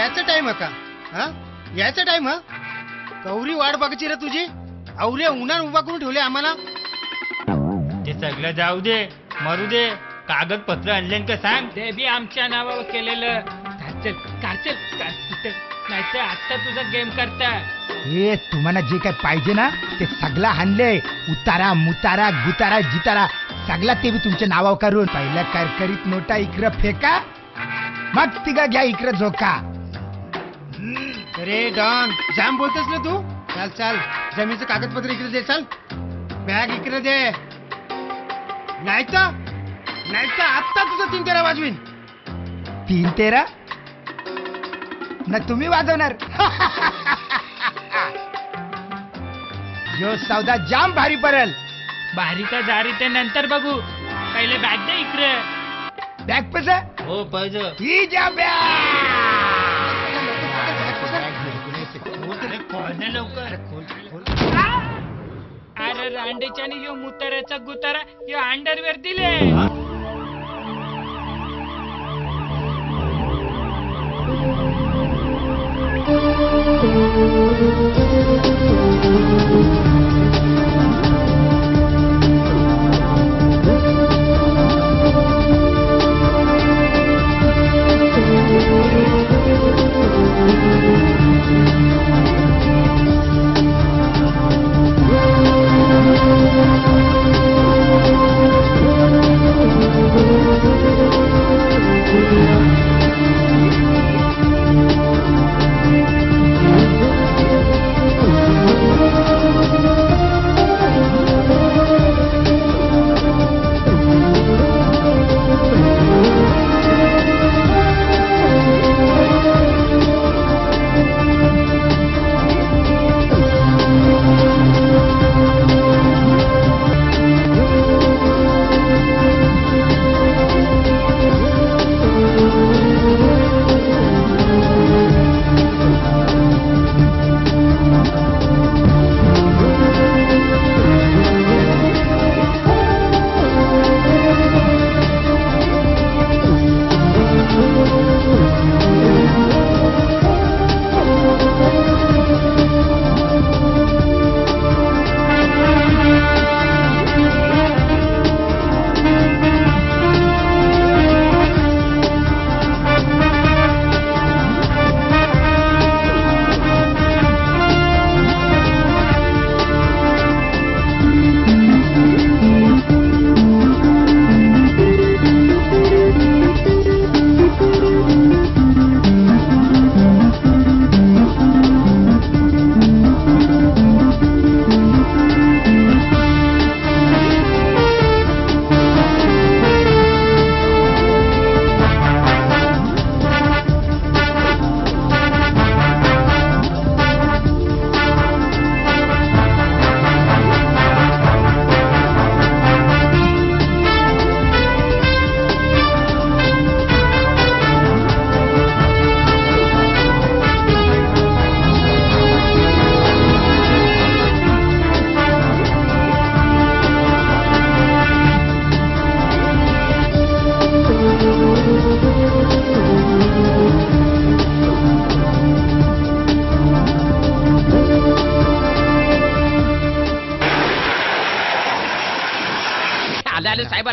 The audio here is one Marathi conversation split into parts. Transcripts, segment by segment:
याचा टाइम का हा याचा टाइम हा कवरी वाट बघायची रे तुझी आवऱ्या उन्हात उभा करून ठेवले आम्हाला. ते सगळं जाऊ दे मरू दे कागदपत्र आणले का सांग. ते बी आमच्या नावावर केलेलं. कारचल नाहीतर आता तुझा गेम करता. हे तुम्हाला जे काय पाहिजे ना ते सगळं आणले. उतारा मुतारा गुतारा जितारा सगळा ते बी तुमच्या नावावर करून. पहिल्या करकरीत नोटा इकडं फेका मग तिघा घ्या इकडं झोका. अरे डॉन जाम बोलतोस ना तू. चाल चाल जमीनचं कागदपत्र इकडे दे. चाल बॅग इकडे दे. नाहीतर आत्ता तुझं 3-13 वाजवीन. 3-13 ना तुम्ही वाजवणार. यो सौदा जाम भारी पडेल. भारी का जारी ते नंतर बघू. पहिले बॅग दे इकडे. बॅग पस हो पाहिजे. ही ज्या लवकर. अरे रांडेच्या यो मुताऱ्याचा गुतारा यो अंडरवेअर दिले.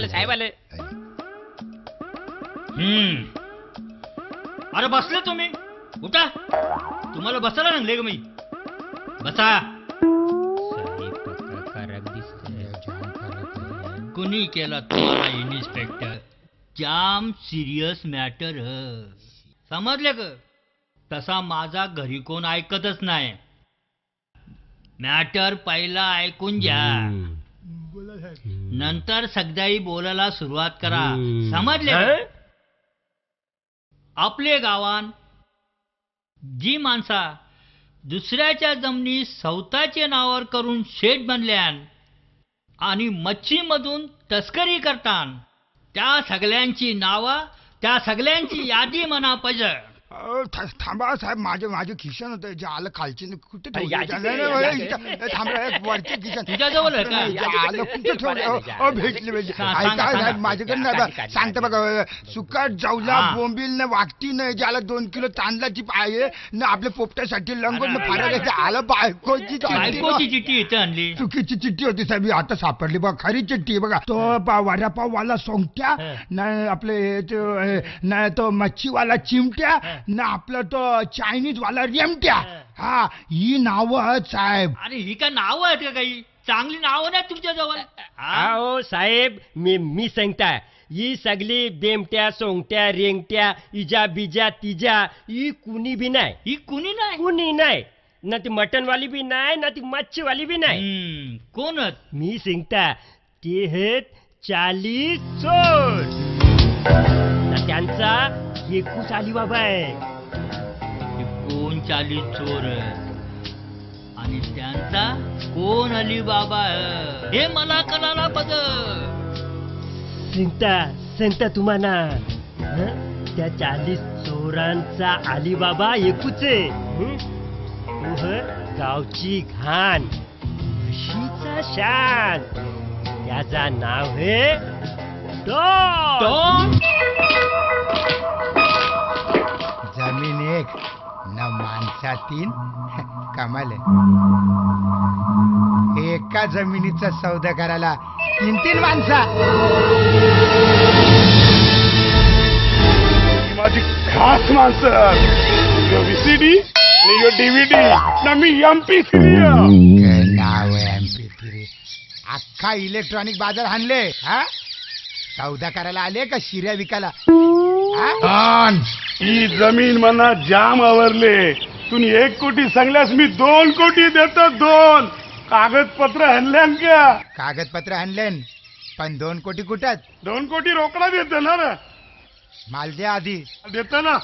साहेब आले. अरे बसले तुम्ही. उठा. तुम्हाला बसायला लागले ग मी. बसा. कोणी केला तुम्हाला इन्स्पेक्टर. जाम सिरियस मॅटर समजले ग. तसा माझा घरी कोण ऐकतच नाही. मॅटर पहिला ऐकून घ्या नंतर सगळ्याही बोलायला सुरुवात करा. समजले. आपले गावान जी माणसा दुसऱ्याच्या जमिनी स्वतःच्या नावावर करून शेड बनल्यान आणि मच्छीमधून तस्करी करतान त्या सगळ्यांची नावा त्या सगळ्यांची यादी म्हणा पाहिजे. थांबा साहेब, माझे खिशन होतं जे आलं खालची कुठे अरे, ठेवलं? याची नाही, ते- नाही, याची नाही, इथं- थांबा एक वरची खिशन तुझ्याजवळ आहे का? नाही, जे आलं कुठे ठेवलं? भेटले सांगा, ऐका सांगा. साहेब, माझ्याकडे नाही काढली, बा. काढली, सांगतो काढली. बघा, सुकाट जाऊला हा. बोंबील न वागती न ज्याला 2 किलो तांदळाची आहे न आपल्या पोपट्यासाठी लंगोट न अरे, फार अरे, आलं बायकोची बायकोची चिठ्ठी इथं आणली. चुकीची चिठ्ठी होती साहेब, आता सापडली बघा, खरी चिठ्ठी आहे बघा. तो वडापाववाला सोंगट्या न आपले न तो मच्छीवाला चिमट्या न आपला तो चायनीज वाला रेमट्या. हा, ही नाव आहेत साहेब. अरे ही काय नाव आहेत का काही? चांगली नावं नाही तुमच्या जवळ. हो साहेब, मी सांगता ही सगळी बेमट्या सोंगट्या रेंगट्या इजा बिजा तिजा ही कुणी बी नाही, ही कुणी नाही. कुणी नाही. ना ती मटनवाली बी नाही, ना ती मच्छीवाली बी नाही. कोण आहेत? मी सांगता ते आहेत 40 चोर. ना त्यांचा एकूच अलीबाबा आहे. हे कोण 40 चोर आहे? आणि त्यांचा कोण अली बाबा आहे? हे मला कळायला बघ. सांगता तुम्हाला हं? त्या 40 चोरांचा अलीबाबा एकूच आहे. हं? तो है गावची घाण, म्हशीचा शान. त्याचा नाव आहे डॉन. जमीन एक न माणसा 3. कमाल आहे. एका जमिनीचा सौदा करायला 3 माणसा. माझी खास माणसं व्हीसीडी आणि यो डीव्हीडी ना मी MP3. काय नाव आहे MP3? अख्खा इलेक्ट्रॉनिक बाजार हाणले. हा, सौदा करायला आले का शिऱ्या विकायला? हा? ही जमीन मना जाम आवरले. तुम्ही 1 कोटी सांगल्यास मी 2 कोटी देतो. 2 कागदपत्र आणल्यान का? कागदपत्र आणलेन, पण 2 कोटी कुठत? 2 कोटी रोकडा देतो ना रे? माल द्या आधी. देतो ना.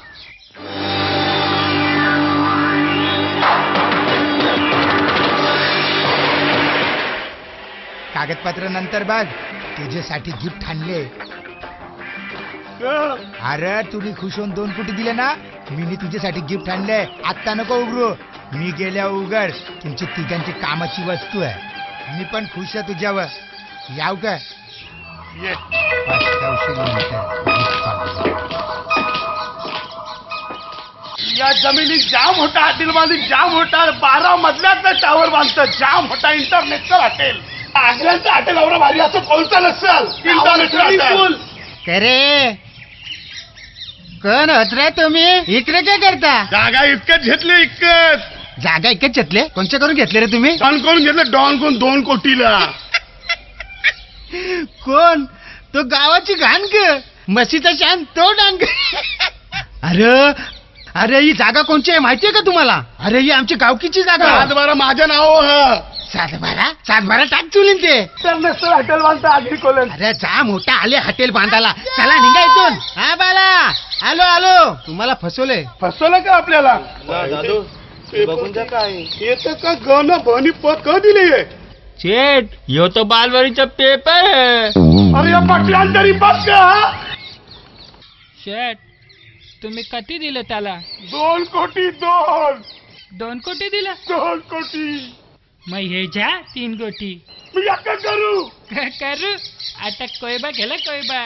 कागदपत्र नंतर बघ, तुझ्यासाठी गिफ्ट आणले. अरे तुम्ही खुश होऊन 2 कोटी दिले ना, मी तुझ्यासाठी गिफ्ट आणले. आत्ता नको उघडू, मी गेल्या उघड. तुमची तिघांची कामाची वस्तू आहे. मी पण खुश आहे तुझ्यावर. याव का? ये. 500 नंतर gift पाठवतो. या जमिनीत जाम मोठा हॉटेल बांधून, जाम मोठा 12 मजल्याचं टावर बांधतं. जाम मोठा इंटरनेटचं हॉटेल. आग्र्याचं हॉटेल एवढं भारी असं कोणतं नसेल. इंटरनेटचं हॉटेल. करे कोण होत रे तुम्ही? इकडे काय करता? जागा इतकंच घेतली, इतकंच. जागा इकत घेतले? कोणच्या करून घेतले रे तुम्ही? डॉन करून घेतलं. डॉन कोण 2 कोटीला. कोण? तो गावाची घाण ग, म्हशीचा शान तो डांग. अरे ही जागा कोणची आहे माहितीये का तुम्हाला? अरे ही आमची गावकीची जागा. 7-12 माझ्या नाव. 7-12 टाक चुलीन ते. इंटरनॅशनल हॉटेल बांधतं आगरी कॉलेज. अरे जा मोठा आले हॉटेल बांधायला. चला निघा इथून. हा बाला, आलो. तुम्हाला फसवले. फसवलं का आपल्याला? बघून जा काय येतं का गण बनी पद क दिली. शेठ, यो तो बालवाडीचा पेपर आहे. अरे या पाटलान तरी बघ का. शेठ, तुम्ही किती दिलं त्याला? 2 कोटी. 2 कोटी दिलं? 2 कोटी. मग हे ज्या 3 कोटी मी याका करू. करू. आता कोयबा गेला कोयबा.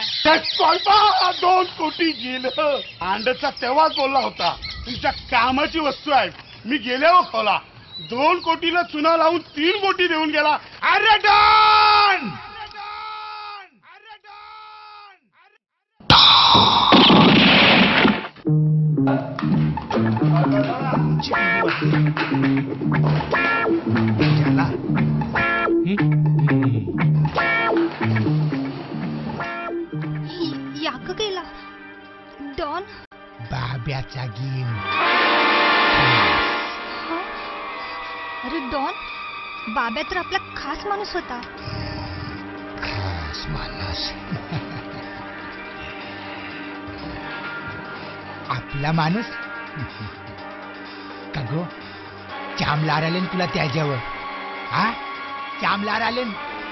2 कोटी गेलं. अंडचा तेव्हाच बोलला होता तुमच्या कामाची वस्तू आहे. मी गेल्यावर खोला 2 कोटीला चुना लावून 3 कोटी देऊन गेला. अरे डॉन. झाला. याक गेला डॉन. बाब्याचा गेम. अरे डॉन, बाब्या तर आपला खास माणूस होता. खास माणूस. आपला माणूस का गो? चामलार आले तुला त्याच्यावर. हा, चामलार आले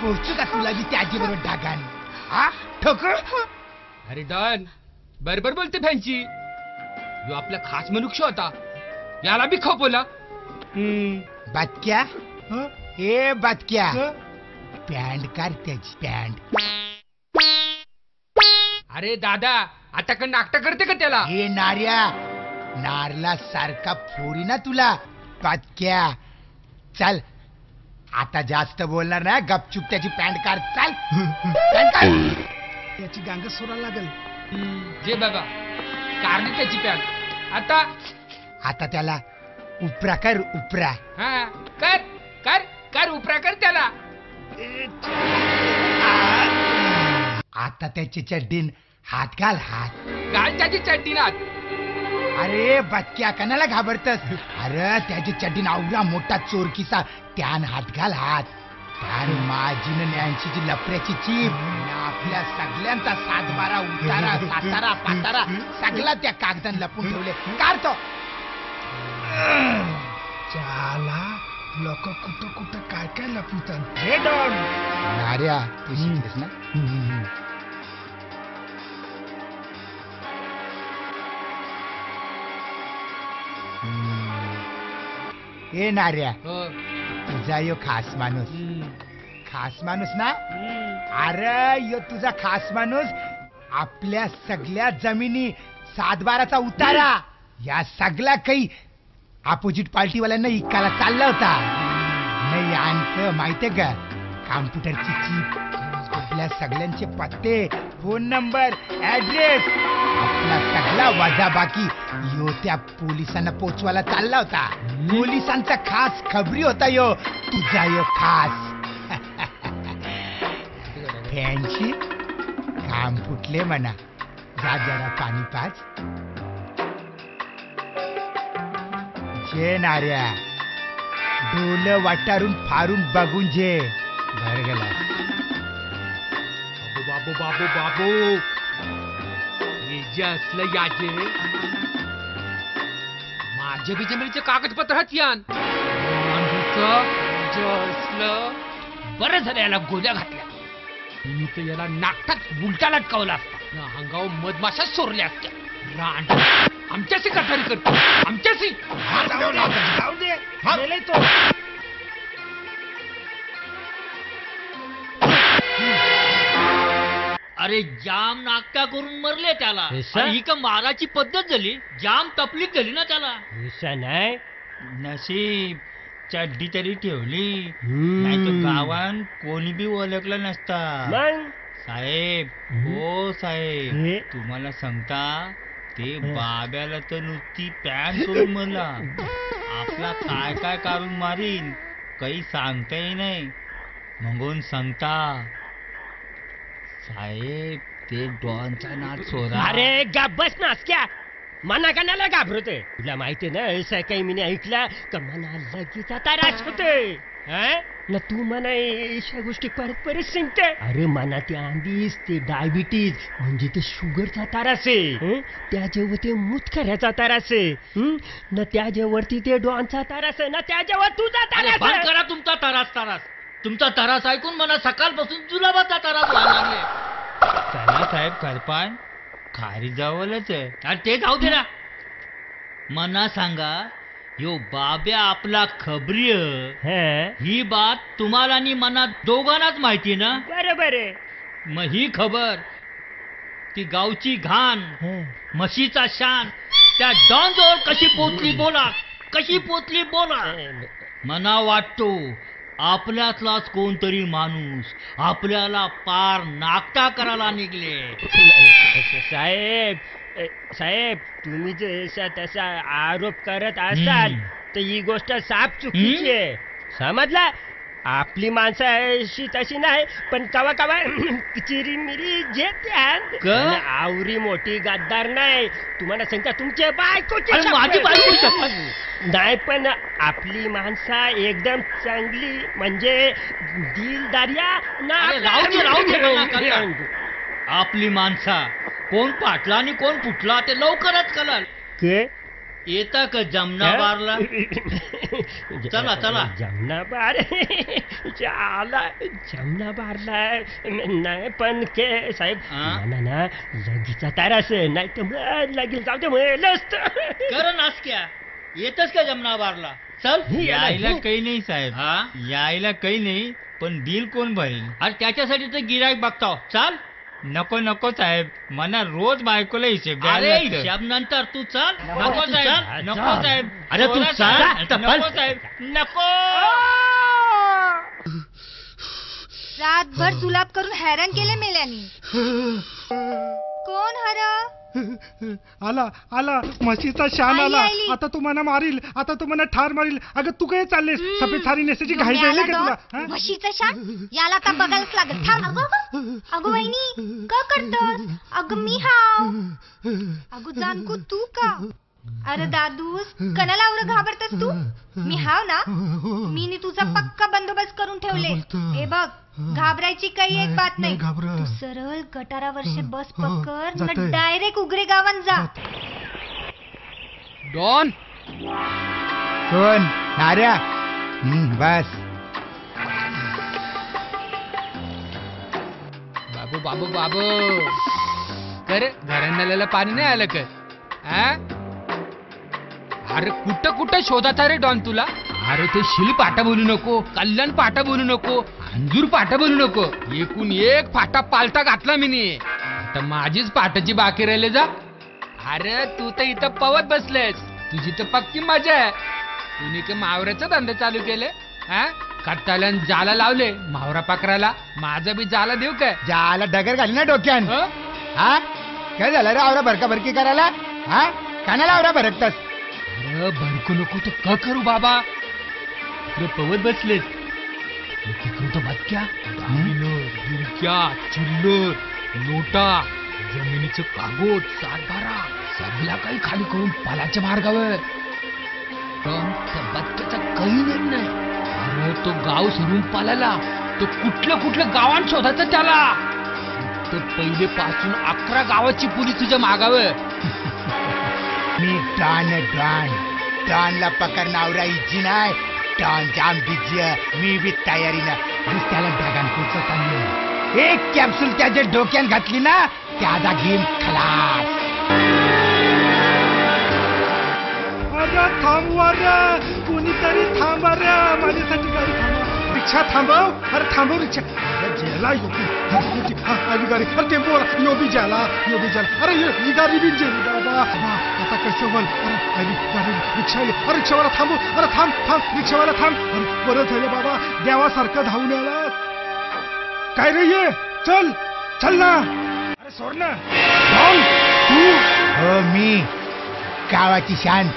पोहोचू का तुला बी त्याच्याबरोबर डागान? हा, ठोकर. अरे डॉन, बरोबर बोलते फॅन्सी. यो आपला खास मनुष्य होता, याला बी खपवला. बातक्या हं? ए बातक्या हं? पॅन्ट काढ त्याची पॅन्ट. अरे दादा, आता का नाकटा करते का त्याला? हे नार्या नारला सारखा फोडी ना तुला बातक्या. चल आता जास्त बोलणार ना, गपचूप त्याची पॅन्ट काढ. चाल पॅन्ट काढ. याची गांग सोडायला लागेल. जे बाबा कारली त्याची पॅन. आता आता त्याला उपरा कर उपरा. हा कर कर कर उपरा कर त्याला. आता त्याची चड्डीन हात घाल हात. घाल त्याची चड्डीनात. अरे बच्च्या कणाला घाबरतस? अरे त्याची चड्डीन आवडा मोठा चोरकीचा त्यान हात घाल हात. त्यान माझीन नॅन्सीची लपऱ्याची चीप आणि आपल्या सगळ्यांचा 7-12 उतारा सातारा पातारा सगळा त्या कागदान लपून ठेवले. काढतो चाला लोक कुठं कुठं काय काय लपवतात. हे डॉन नार्या तू शिकलीस ना. ए नार्या हो. तुझा यो खास माणूस. खास माणूस ना? अरे यो तुझा खास माणूस आपल्या सगळ्या जमिनी 7-12चा उतारा या सगळ्या काही अपोजिट पार्टीवाल्यांना इकायला चालला होता. नाही आणखं माहितीये का, कॉम्प्युटरची चीप, आपल्या सगळ्यांचे पत्ते, फोन नंबर, ऍड्रेस, आपला सगळा वजाबाकी यो त्या पोलिसांना पोचवायला चालला होता. पोलिसांचा खास खबरी होता यो तुझा यो खास. फॅनशी काम फुटले म्हणा. जा जरा पाणी पाच. जे नार्या डोलं वाटारून फारून बघून जे घर गेला. बाबू बाबू बाबू हे जे असलं याचे माझ्या बी जमिनीचे कागदपत्र आहेत यान. असलं बरं झालं याला गोळ्या घातल्या. मी तर याला नाकटात उलटा लटकावला असता. अंगावर मधमाशा सोरल्या असत्या. रांड आमच्याशी कटारी करतो आमच्याशी. जाऊ दे गेले तो. अरे जाम नाकटा करून मरले त्याला. असं? आणि ही का माराची पद्धत झाली. जाम तपलीक झाली ना त्याला. हुसा नाही. नशीब चड्डी तरी ठेवली, नाही तर गावात कोणी बी ओळखलं नसता. मग साहेब हो साहेब, हे? तुम्हाला सांगता ते बाब्याला तर नुसती पॅन करून म्हणला. आपला काय काय काढून मारीन काही सांगताही नाही. म्हणून सांगता साहेब ते डॉनचा नाद सोडा. अरे गप बस नासक्या. मना कणाला घाबरतोय? तुला माहिती ना असं काही मी ऐकला का मना लगेच त्रास होतोय. ना तू म्हणा अशा गोष्टी परत परत सांगते. अरे मना ते आंबीस ते डायबिटीज म्हणजे ते शुगरचा त्रास आहे. त्याच्यावर ते मुतखऱ्याचा त्रास आहे. ना त्याच्यावरती ते डॉनचा त्रास आहे. ना त्याच्यावर तुझा अरे त्रास बंद आहे. करा तुमचा तरास. तुमचा तरास ऐकून मला सकाळपासून जुलाबाचा तरास व्हायला लागले. चला साहेब करपान खारी जावलच आहे. आणि ते जाऊ दे ना. मना सांगा यो बाब्या आपला खबरी ही बात तुम्हाला आणि मना दोघांनाच माहिती ना. बरोबर आहे. मग ही खबर ती गावची घाण म्हशीचा शान त्या डॉन जवळ कशी पोचली बोला. मना वाटतो आपल्यातलाच कोणतरी माणूस आपल्याला पार नाकटा करायला निघले. साहेब तुम्ही जर तसा आरोप करत असाल तर ही गोष्ट साफ चुकीची आहे. समजला? आपली माणसं अशी तशी नाही, पण कवा कवा चिरीमिरी जेत्यात. आवरी मोठी गद्दार नाही. तुम्हाला सांगता तुमच्या बायकोची माझी बायको नाही, पण आपली माणसं एकदम चांगली म्हणजे दिलदारिया राहू दे. आपली माणसा कोण पाटला आणि कोण फुटला ते लवकरच कळल. येता का जमना बारला? चला चला. जमनाबार आला जमनाबारला नाही पण के साहेब ना लगीचा तारास नाही तर लगील जाऊ दे म्हणलं असतं. कर नासक्या येतच का जमनाबारला. चल. यायला काही नाही साहेब, हा यायला काही नाही, पण बिल कोण भरेल? अरे त्याच्यासाठी तर गिराईक बघताव. चाल. नको नको साहेब, मला रोज बायकोला हिशेब द्यायला अरे लागतं. हिशाब नंतर तू चाल. नको साहेब, नको साहेब. अरे तू सोडा चाल. साहेब. नको साहेब, नको. रातभर जुलाब करून हैराण केले मेल्यानी. कोण हर? आला आला म्हशीचा शान आली, आला. आली. आता तुम्हाला मारील, आता तुम्हाला ठार मारील. अगं तू काय चाललेस? सफेद साडी नेसायची घाई झाली का तुला? हा? म्हशीचं शान याला आता बघायलाच लागत. थांब. अगं वहिनी का करतोस? अगं मी हाव. अगं जानकू तू का? अरे दादूस कणाला एवढं घाबरतस तू? मी हाव ना. मी तुझा पक्का बंदोबस्त करून ठेवले. हे बघ घाबरायची काही एक बात नाही. तू सरळ गटारावरचे बस पकड न डायरेक्ट उगरे गावात जा. डॉन कोण? नाऱ्या. बस. बाबू बाबू बाबू कर घराण्याला पाणी नाही आलं का? हा? अरे कुठं कुठं शोधाचा रे डॉन तुला? अरे ते शिल पाटा बोलू नको, कल्याण पाटा बोलू नको, अंजूर पाटा बोलू नको. एकूण एक फाटा पालता घातला मी नी. आता माझीच पाटाची बाकी राहिले जा. अरे तू तर इथं पवत बसलेस, तुझी तर पक्की मजा आहे. तुम्ही का मावऱ्याचा धंदा चालू केले? हा कट्टाल्यान जाला लावले मावरा पकडायला. माझा बी जाला देऊ काय? जाला डगर घाली ना डोक्यान. हं? हा काय झालं रे आवरा भरका भरकी करायला? हा कानाला आवरा भरकतास? अरे भडकू नको तर का करू बाबा? इकडे पवत बसलेत, तिकडे तो भटक्या बिरक्या चिल्लर नोटा जमिनीचं कागद सातबारा सगळा काही खाली करून पालाच्या मार्गावर. पण त्या भटक्याचा काही नेम नाही. अरे तो गाव सोडून पालाला तो कुठल्या गावात शोधायचं त्याला. तर पहिले पासून 11 गावाची पोलीस तुझ्या मागावर. मी डॉनला पकडणावरा इजी नाही. डॉन जाम बिजी. मी बी तयारीनं दुसऱ्याला ढगान पोचवता. एक कॅप्सूल त्याच्या डोक्यात घातली ना त्याचा गेम खलास. अरे थांबवा रे, कोणीतरी थांबा रे, माझ्यासाठी गाडी थांबवा. रिक्षा थांबव. अरे थांबव रिक्षा. जेला आली गाडी. अरे टेम्पो यो बी जाला. अरे ही गाडी बी जेली बाबा. आता कसं बोल? अरे आली गाडी रिक्षा. अरे रिक्षावाला थांबव. अरे थांब रिक्षावाला थांब. अरे बरं झालं बाबा देवासारखं धावून आला. काय रे ये चल ना. अरे सोड ना. तू हो मी गावाची शान,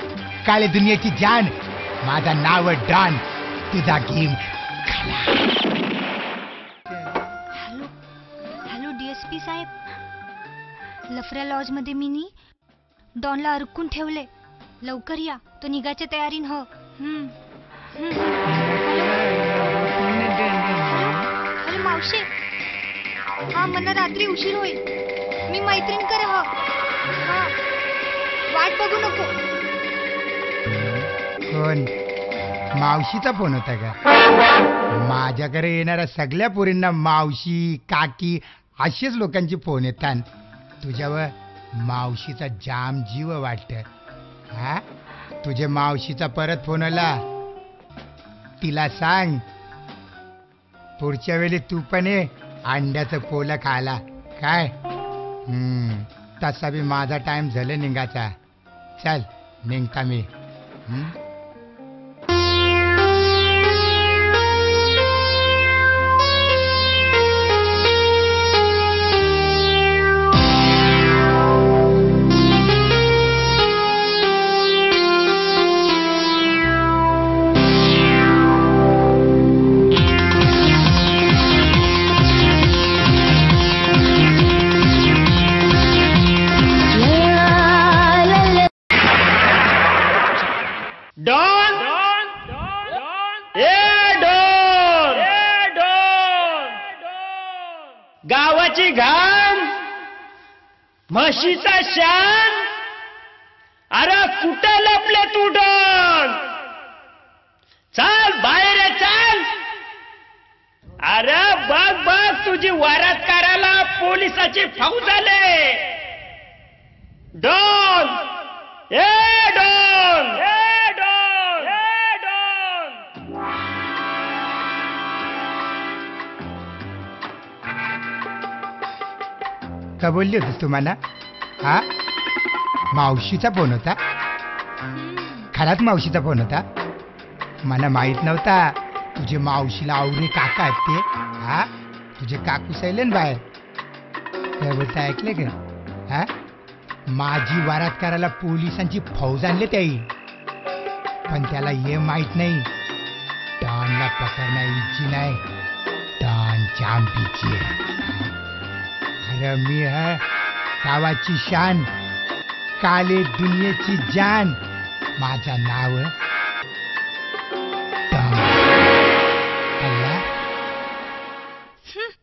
काळे दुनियाची जान. माझा नाव डॉन. तुझा गेम हॅलो डीएसपी साहेब. लफऱ्या लॉज मध्ये मी डॉनला अडकून ठेवले. लवकर या, तो निघायच्या तयारीन हो. अरे मावशी हा मला रात्री उशीर होईल. मी मैत्रीण करे हा. वाट बघू नको. कोण? मावशीचा फोन होता का? माझ्याकडे येणाऱ्या सगळ्या पोरींना मावशी काकी असेच लोकांचे फोन येतात. तुझ्यावर मावशीचा जाम जीव वाटत. हा तुझ्या मावशीचा परत फोन आला. तिला सांग पुढच्या वेळी तू पण ये अंड्याचं पोलं खायला. काय? तसा बी माझा टाइम झालं निघाचा. चल निघता मी. गावाची घाम म्हशीचा शान. अरे कुठं लपले तू डॉन? चल बाहेर ये, चल. अरे बघ बघ, तुझी वरात करायला पोलिसाची फौज आले. डॉन, ए डॉन, ए डॉन, ए डॉन. का बोलली होतीस तुम्हाला? हा, मावशीचा फोन होता? खरात मावशीचा फोन होता? मला माहित नव्हता तुझे मावशीला आवरे काका आहेत ते. हा, तुझे काकू सैलेन बाहेर काय बोलता ऐकले का? हा, माझी वारात करायला पोलिसांची फौज आणले त्याही, पण त्याला हे माहित नाही डॉनला पकडणं इजी नाही, डॉन जाम बिजी आहे. अरे मी है गावाची शान, काले दुनियेची जान, माझा नाव डॉन.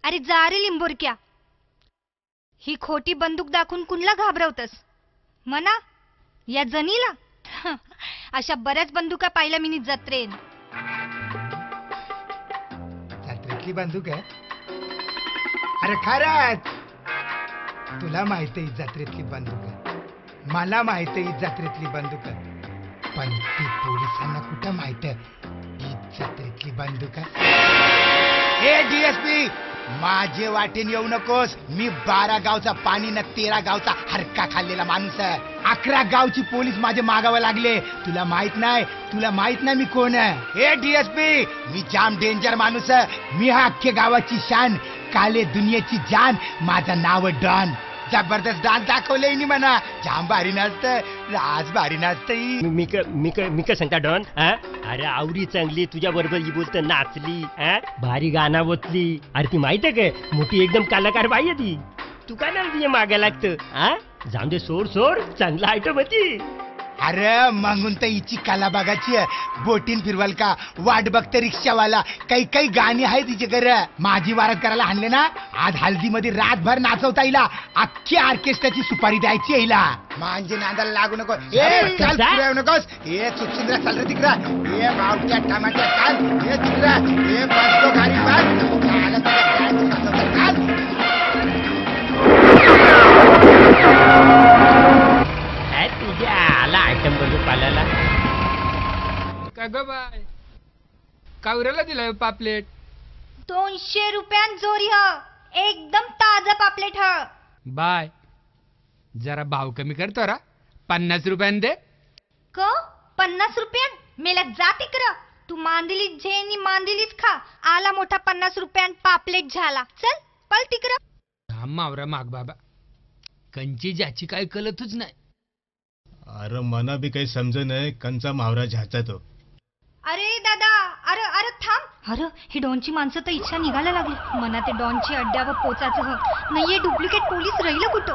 अरे जा रे लिंबोरक्या, ही खोटी बंदूक दाखवून कुणला घाबरवतस म्हणा? या जनीला अशा बऱ्याच बंदुका पाहिल्या मी जत्रेन. जत्रेतली बंदूक आहे? अरे खरंच तुला माहित आहे जत्रेतली बंदूक आहे, मला माहित आहे जत्रेतली बंदूक आहे, पण ती पोलिसांना कुठं माहित आहे ही जत्रेतली बंदूक आहे? ए डीएसपी, माझे वाटेन येऊ नकोस. मी 12 गावचा पाणी न 13 गावचा हरका खाल्लेला माणूस आहे. 11 गावची पोलीस माझे मागावं लागले. तुला माहित नाही मी कोण आहे? ए डीएसपी, मी जाम डेंजर माणूस आहे. मी हा अख्ख्या गावाची शान, काले दुनियेची जान, माझं नाव डॉन. जबरदस्त डान्स दाखवलंय नी म्हणा. जाम भारी नाचतंय, आज भारी नाचतंय. मी का सांगता डॉन? अरे आवडी चांगली, तुझ्या बरोबर ही बोलत नाचली, भारी गाणं बोतली. अरे ती माहित आहे काय, मोठी एकदम कलाकार बाई आहे ती. तू काय नाव तुझ्या मागे लागतं? जाऊन दे, सोड, चांगला आयटम होती. अरे मागून तर हिची कला बघायची आहे. बोटीन फिरवाल का, वाट बघते रिक्षावाला, काही गाणी आहे तिच्याकडे. माझी वारात करायला आणले ना, आज हल्दीमध्ये रातभर नाचवता येईल. अख्ख्या ऑर्केस्ट्राची सुपारी द्यायची येईल. म्हणजे नांदाला लागू नको. ए चाल, फिरावू नकोस. ए चुचिंद्रा चाल रे तिकडा. ए मावच्या टमाट्या चाल. ए तिकडा. ए बसतो गाडी बस. चाल चाल. तुझ्या आला आयटम बघू पाल्याला. का ग बाय, कावऱ्याला दिलाय पापलेट? 200 रुपयान जोरी ह, एकदम ताजा पापलेट ह. बाय जरा भाव कमी करतो रा, 50 रुपयान दे. क 50 रुपयान? मेला जा तिकडं. तू मांदिलीच झेनी मांदिलीच खा. आला मोठा 50 रुपयान पापलेट झाला. चल पळ तिकडं. हा मावरा माग बाबा, कंची ज्याची काय कळतच नाही. अरे मना बी काही समज नाही, कंचा मावरा झाचा तो. अरे दादा, अरे थांब. अरे ही डॉनची माणसं तर इच्छा निघायला लागली. मना ते डॉनची अड्ड्यावर पोचायचं ह. नाहीये डुप्लिकेट पोलीस राहिलं कुठं?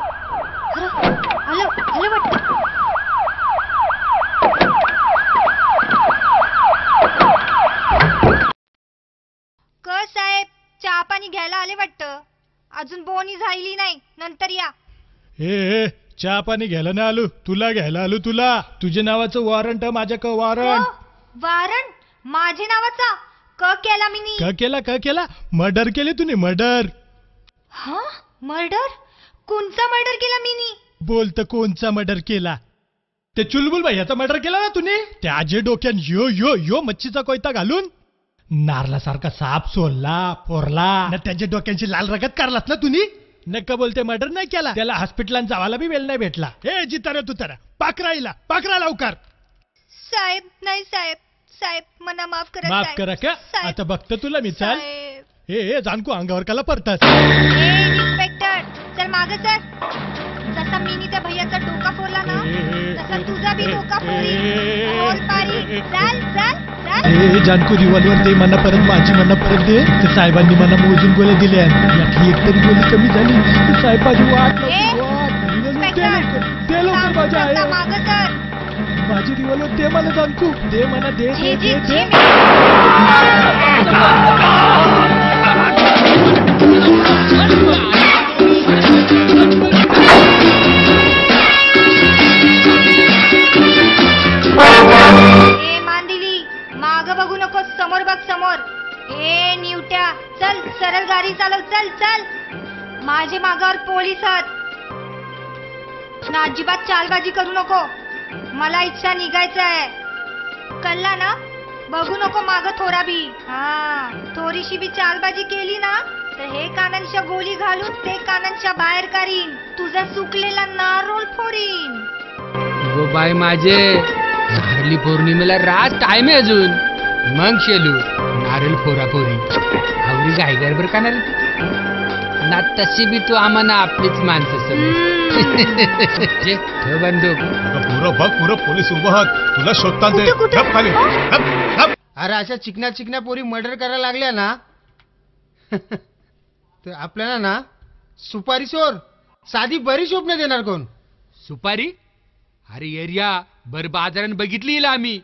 आलं वाटतं. क साहेब, चहा पाणी घ्यायला आले वाटतं. अजून बोनी झाली नाही, नंतर या. ए चहा पाणी घ्यायला नाही आलो, तुला घ्यायला आलो. तुझ्या नावाचं वॉरंट माझ्या वॉरंट. वॉरंट माझे नावाचा? क केला मी? का केला? मर्डर केले तुने, मर्डर. हा, मर्डर? कोणचा मर्डर केला मी? बोलत कोणचा मर्डर केला? ते चुलबुल भैयाचा मर्डर केला ना तुने. त्याचे डोक्यान यो मच्छीचा कोयता घालून नारलासारखा साप सोडला, पोरला ना त्याच्या डोक्यांची लाल रगत काढलास ना तुम्ही. नक्का बोलते मर्डर नाही केला. त्याला हॉस्पिटलात जावाला बी वेळ नाही भेटला. हे जितारा तुतारा, पाकरा लवकर. साहेब नाही साहेब मना माफ करा. माफ करा का? आता बघतो तुला मी. चाल. हे जानको अंगावर काला पडतात. इन्स्पेक्टर चल माग सर. जसा मीनी त्या भैयाचा डोका फोडला ना, तसा तुझा बी डोका फोडी. चाल. जानको रिव्हॉल्वर दे मला परत, माझी मला परत दे. ते साहेबांनी मला मोजून गोळ्या दिल्या, यातली एकतरी गोळी कमी झाली. साहेबांची वाट माझी रिव्हॉल्वर दे मला. जानको दे मला, दे. मांदिली माग बघू नको. समोर बघ समोर. ए निवट्या, चल सरळ गाडी चालव, चल चल. माझे मागावर पोलीस आहेत ना, अजिबात चालबाजी करू नको. मला इच्छा निघायचं आहे, कळला ना? बघू नको माग थोडा बी. हा, थोडीशी बी चालबाजी केली ना तर हे कानांच्या गोली घालून ते कानांच्या बाहेर काढीन, तुझा सुकलेला नारोल फोडीन. गो बाय माझे, नारळी पौर्णिमेला रात टाइम आहे अजून. मग शेलू नारळ फोराफोरी आवडी गाय गरबर का ना, तशी बी तू आम्हाला आपलीच माणसं समज. बंदूक पुरं बघ, पुरं पोलीस उभं आहात, तुला शोधतात ते. कुठं? गप खाली, गप, गप. अरे अशा चिकन्या चिकन्या पोरी मर्डर करायला लागल्या ना तर आपल्याला ना सुपारी सोर साधी बरी शोभने देणार कोण? सुपारी? अरे एरिया बर बाजारात बघितली हिला आम्ही.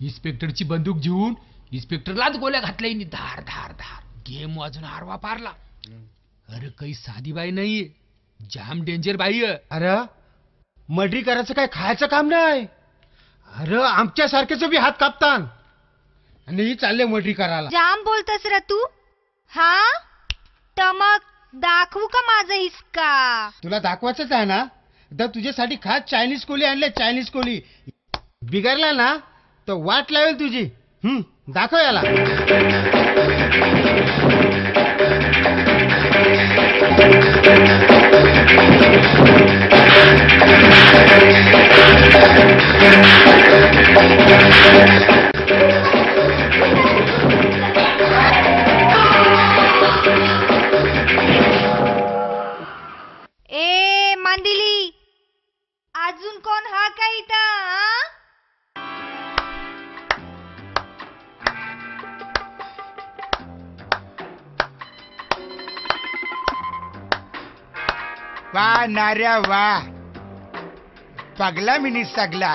इन्स्पेक्टरची बंदूक घेऊन इन्स्पेक्टरलाच गोळ्या घातल्या हिने. धार धार धार गेम वाजून हारवा पारला. अरे काही साधी बाई नाहीये, जाम डेंजर बाई आहे. अरे मर्डरी करायचं काय खायचं काम नाही. अरे आमच्या सारखेच बी हात कापतान आणि ही चालले मर्डरी करायला. जाम बोलतस रे तू. हा, तर मग दाखवू का माझं हिसका? तुला दाखवायचंच आहे ना, तर तुझ्यासाठी खास चायनीज कोली आणले. चायनीज कोली बिघडला ना तर वाट लावेल तुझी. दाखव याला. ए मांदिली, अजून कोण हा का इथं? वा नाऱ्या वा, पगला मिनी सगला.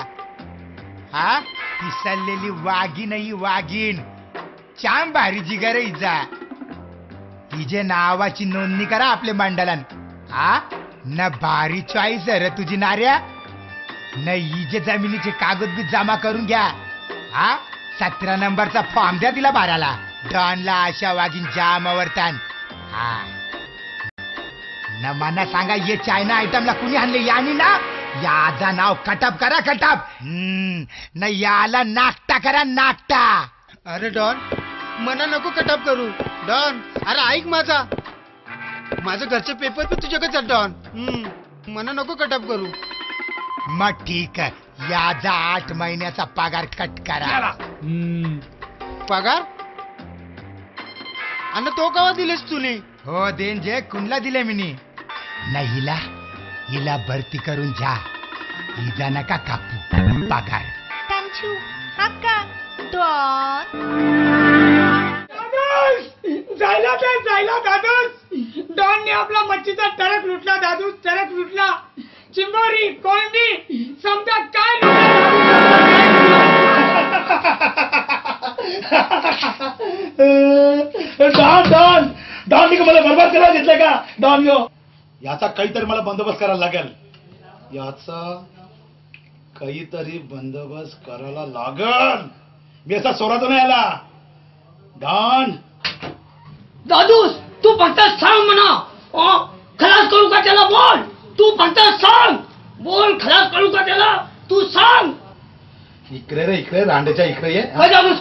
हा, पिसरलेली वाघीन ही वाघीन, छान भारी जिगर इजा. हिजे नावाची नोंदणी करा आपल्या मंडळान. हा न, भारी चॉईस आहे रे तुझी नाऱ्या. न हिजे जमिनीचे कागद बी जमा करून घ्या. हा, 17 नंबरचा फॉर्म द्या तिला बाराला. डॉनला अशा वाघीन जाम आवडतान. हा न, मला सांगा ये चायना आयटमला कुणी आणले? यानी ना, याचा नाव कटप करा, कटप. न याला नाकटा करा, नाकटा. अरे डॉन, मना नको कटअप करू. डॉन अरे ऐक माझं घरचे पेपर पण तुझ्याकडे चाल. डॉन मना नको कटअप करू. मग ठीक आहे, याचा 8 महिन्याचा पगार कट करा. पगार? आणि तो केव्हा दिलेस तुने? हो देन जे कुणला दिले मिनी. नाही हिला भरती करून जा. हिजा नका कापू पगार. थँक्यू. हा का डॉन? जायला दादूस. डॉनने आपला मच्छीचा टरक लुटला दादूस, टरक लुटला. चिंबोरी कोळंबी समजा काय डॉन मला बरबाद करायला घेतलंय का? डॉन याचा काहीतरी मला बंदोबस्त करायला लागेल. याचा काहीतरी बंदोबस्त करायला लागल. मी असा सोरातो नाही याला. डॉन दादूस, तू फक्त सांग म्हणा, खलास करू का त्याला? बोल, तू फक्त सांग. बोल, खलास करू का त्याला? तू सांग. इकडे रे, इकडे रांडेच्या इकडे ये. का दादूस?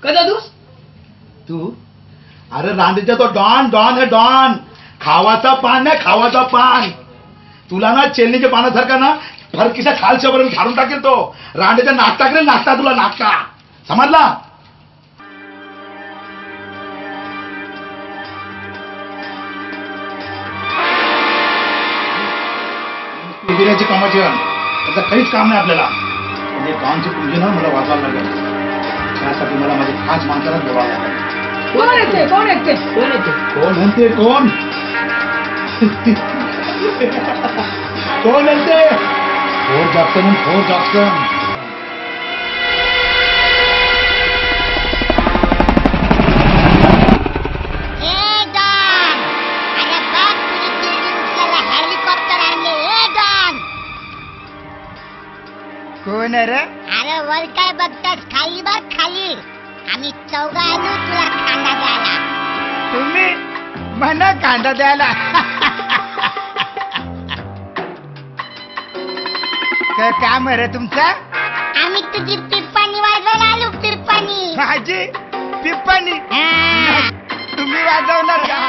का दादूस? तू अरे रांडेच्या तो डॉन. डॉन है डॉन. खावाचा पान नाही, खावाचा पान. तुला ना चेलनीच्या पानासारखा ना फरकीच्या खालच्या पर्यंत झाडून टाकेल तो. रांडेच्या नाश्ता करेल, नाश्ता तुला नाश्ता. समजला? ची कामाची त्याचं काहीच काम नाही आपल्याला. म्हणजे डॉनची पूजे ना मला वाचायला लागेल. त्यासाठी मला माझ्या खास माणसाला बोलावं लागेल. कोण येते? कोण म्हणते? कोण म्हणते? Four Jackson. कोण रे? अरे वर काय बघतास? खाली बघ. आम्ही चौघा आलो तुला खांदा द्यायला. तुम्ही म्हणा कांदा द्यायला. काय काम आहे रे तुमचं? आम्ही तुझी पिप्पाणी वाजवायला आलो. पिप्पाणी माझी पिप्पाणी हा. तुम्ही वाजवणार का?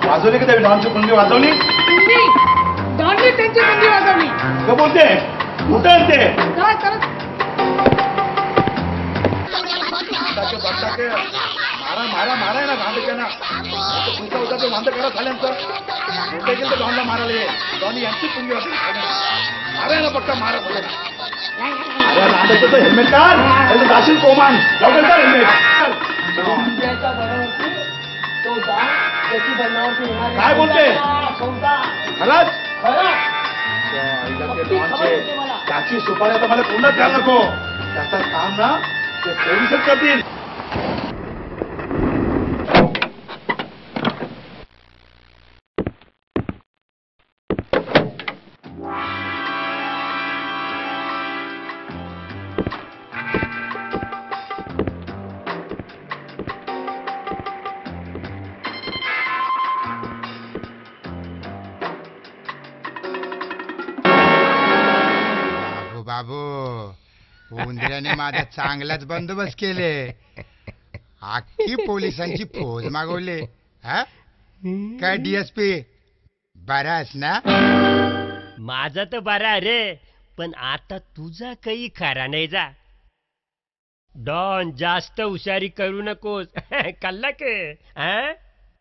वाजवली का त्यावेळी डॉनची बुंदी वाजवली? डॉनने त्यांची बुंदी वाजवली. का बोलते कुठे आहे ते? काय करत मारा मारा मारा आहे ना भांडक्यांना. तुमचा होता ते भांड करा झाल्यानंतर मोठे गेलं तर डॉनला मारायला ये. डॉन यांची पुंगी वाजवली. मारा ना पक्का मारा. अरे नांदेचं हेल्मेट काढ. जाशील कोमान लवकर काढ हेल्मेट. काय बोलते खरंच? त्याची सुपारी आता मला कोणच द्यायला नको. त्याचं काम ना ते पोलिसच करतील. बाबू उंदऱ्याने माझा चांगलाच बंदोबस्त केले. अख्खी पोलिसांची फौज मागवली. हा काय डीएसपी बरास ना? माझा तर बरा रे, पण आता तुझा काही खरा नाही जा. डॉन जास्त हुशारी करू नकोस. कल्ला के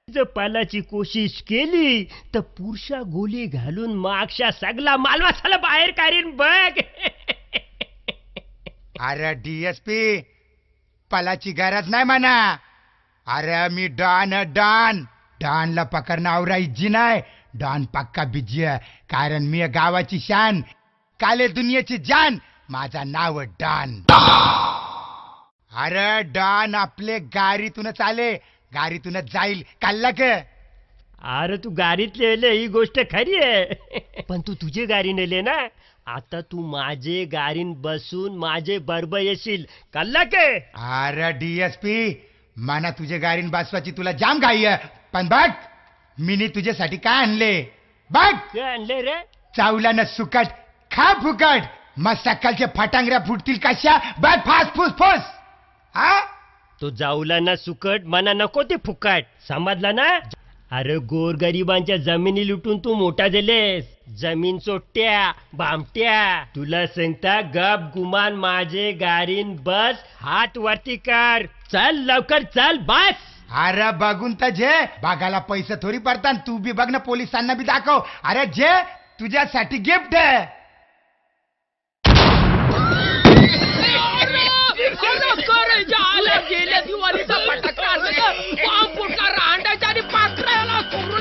जर पालाची कोशिश केली तर पुरुषा गोली घालून मागच्या सगळा मालवासाला बाहेर काढीन बघ. अरे डीएसपी पलाची गरज नाही म्हणा. अरे मी डॉन डॉन डॉनला पकडणं आवरा इज्जी नाही. डॉन पक्का बिजी आहे, कारण मी गावाची शान, काले दुनियेची जान. माझा नाव डॉन. अरे डॉन आपले गाडीतूनच आले, गाडीतूनच जाईल. कळलं का? अरे तू गाडीत लिहिले ही गोष्ट खरी आहे, पण तू तुझे गाडी नेले ना. आता तू माझे गाडीन बसून माझे बरोबर येशील. कळलं का? अरे डीएसपी मना तुझे गाडीन बसवायची तुला जाम घाई आहे, पण बघ मीनी तुझ्यासाठी काय आणले बघ. काय आणले रे? चावल्यानं सुकट खा फुकट. मग सकाळचे फटांगऱ्या फुटतील कशा बघ. फास फुस फुस. हा तो जाऊला ना सुकट, मना नको ते फुकट. समजला ना? अरे गोरगरिबांच्या जमिनी लुटून तू मोठा झालेस. जमीन चोट्या भामट्या. तुला सांगता गप गुमान माझे गाडीन बस. हात वरती कर. चल लवकर चल बस. अरे बघून तर जे बघायला पैसे थोडी पडतात. तू बी बघ ना, पोलिसांना बी दाखव. अरे जे तुझ्यासाठी गिफ्ट आहे. गेल्या दिवाळीचा फटाका बॉम्ब फुटला. रांडाच्या आणि पाखराला सोडून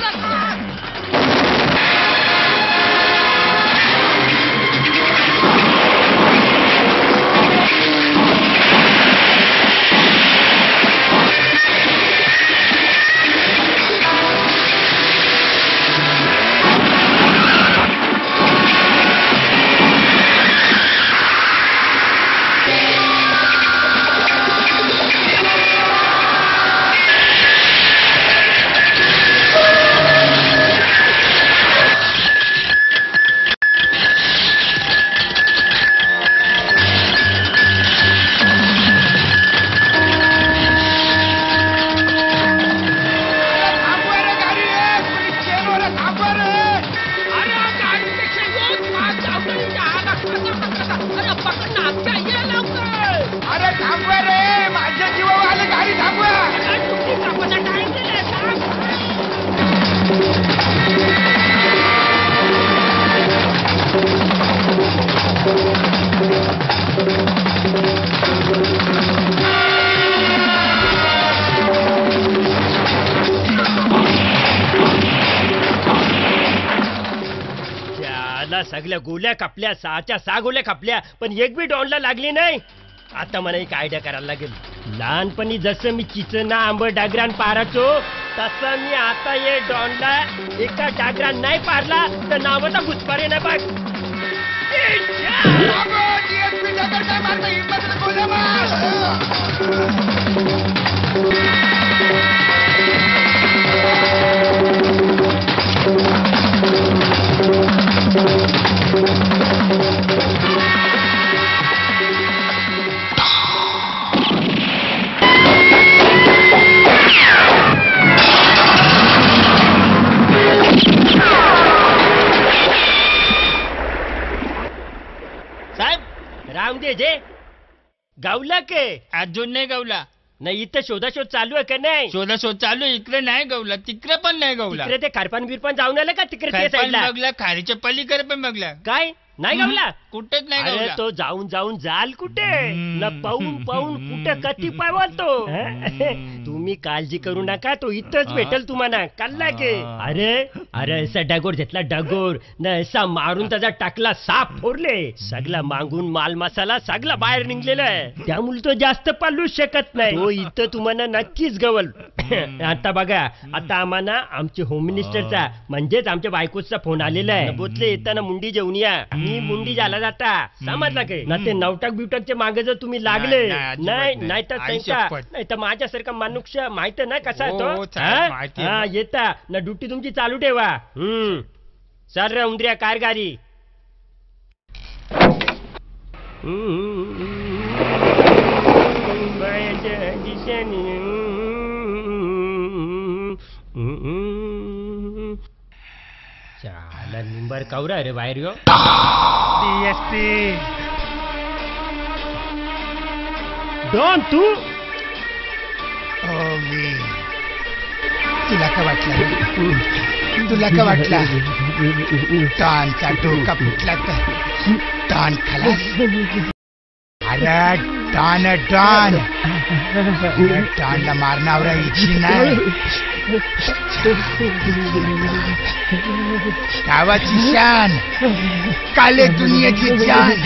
सगळ्या गोल्या कापल्या, 6च्या 6 गोल्या कापल्या, पण एक बी डॉनला लागली नाही. आता मला एक आयडिया करायला लागेल. लहानपणी जसं मी चिचना आंब डागरान पाराचो, तसं मी आता ये डॉनला एका डागरान नाही पारला तर नावाचा घुसपारे नाही बघ. राम दे जे गावला के अजून नाही गवला. नाही इथं शोधाशोध चालू आहे का नाही? शोध चालू आहे. इकडे नाही गवला, तिकडे पण नाही गवला. तिकडे ते खारपान बिरपान जाऊन आलं का तिकडे त्या साईडला? बघला, खारीच्या पलीकडे पण बघला. काय नाही गावला? कुठेच नाही अरे गवला. तो जाऊन जाऊन जाल कुठे ना, पाहून पाहून कुठे कधी पावाल तो. तुम्ही काळजी करू नका, तो इथंच भेटेल तुम्हाला. कल्ला के अरे अरे असा डगोर घेतला, डगोर ना असा मारून त्याचा टाकला, साप फोरले, सगळा मागून माल मसाला सगळा बाहेर निघलेला आहे. त्यामुळे तो जास्त पालू शकत नाही. तो इथं तुम्हाला नक्कीच गवल. आता बघा, आता आम्हाला आमचे होम मिनिस्टरचा म्हणजेच आमच्या बायकोचा फोन आलेला आहे. बोतले येताना मुंडी जेवून या. मी मुंडी झाला जाता समजला काय ना. ते नवटक बिवटकचे मागे जर तुम्ही लागले नाही नाही तर नाही तर माझ्यासारखा मनुष्य माहित नाही कसा तो येता ना. ड्युटी तुमची चालू ठेवा. सर रे उंदऱ्या कारगारी. चाला निंबर कवरा रे बाहेर यो. डॉन तू मी तुला का वाटलं? तुला का वाटला डॉनचा डोका फुटला तर डॉन खलास? अरे डॉन डॉन डॉनला मारणारा इच्छी नाही, गावाची शान, काले दुनियाची जान.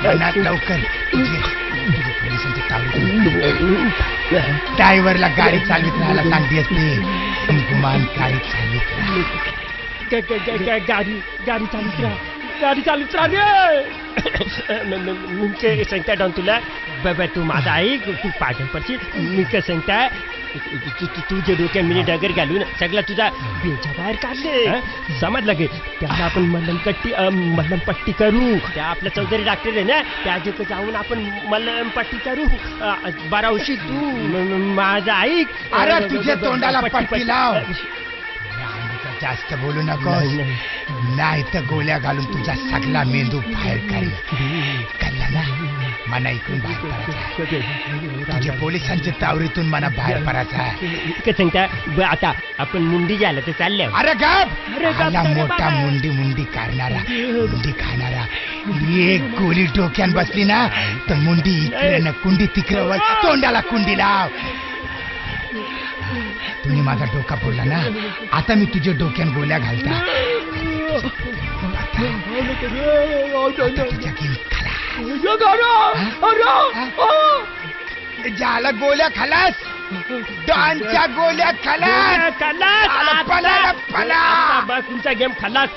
मनात लवकर पोलिसांची तावडी. ड्रायव्हरला गाडी चालवित राहायला सांगते असते. गुमान गाडी चालवित राहा. गाडी चालूच राहा, गाडी चालूच राहा. मी सांगता डॉन तुला बाबा, तू माझा ऐक, तू पाठण पडची. मी काय सांगता, तुझ्या डोक्यात मिनी डगर घालून सगळा तुझा बेचा बाहेर काढले समजलं की. त्याला आपण मल्लमपट्टी करू. त्या आपल्या चौधरी डॉक्टर आहे ना, त्या जाऊन आपण मल्लमपट्टी करू. बारावशी तू माझा ऐक. अरे तुझ्या तोंडाला पट्टी लाव. जास्त बोलू नको, नाही तर गोळ्या घालून तुझा सगळा मेंदू बाहेर काढेल. कळला ना? मना इकडून बाहेर पडायचा. तुझ्या पोलिसांच्या तावरीतून मना बाहेर पडायचा. सांगता आता आपण मुंडी झाला तर चालल्या. अरे गाप मोठा मुंडी काढणारा, मुंडी खाणारा. एक गोळी डोक्यान बसली ना तर मुंडी इकडे ना कुंडी तिकडे, तोंडाला कुंडी लाव. तुम्ही माझा डोका फोडला ना, आता मी तुझ्या डोक्यान गोळ्या घालता. झाला गोळ्या खालास, डॉनच्या गोळ्या खालास. तुमचा गेम खालास.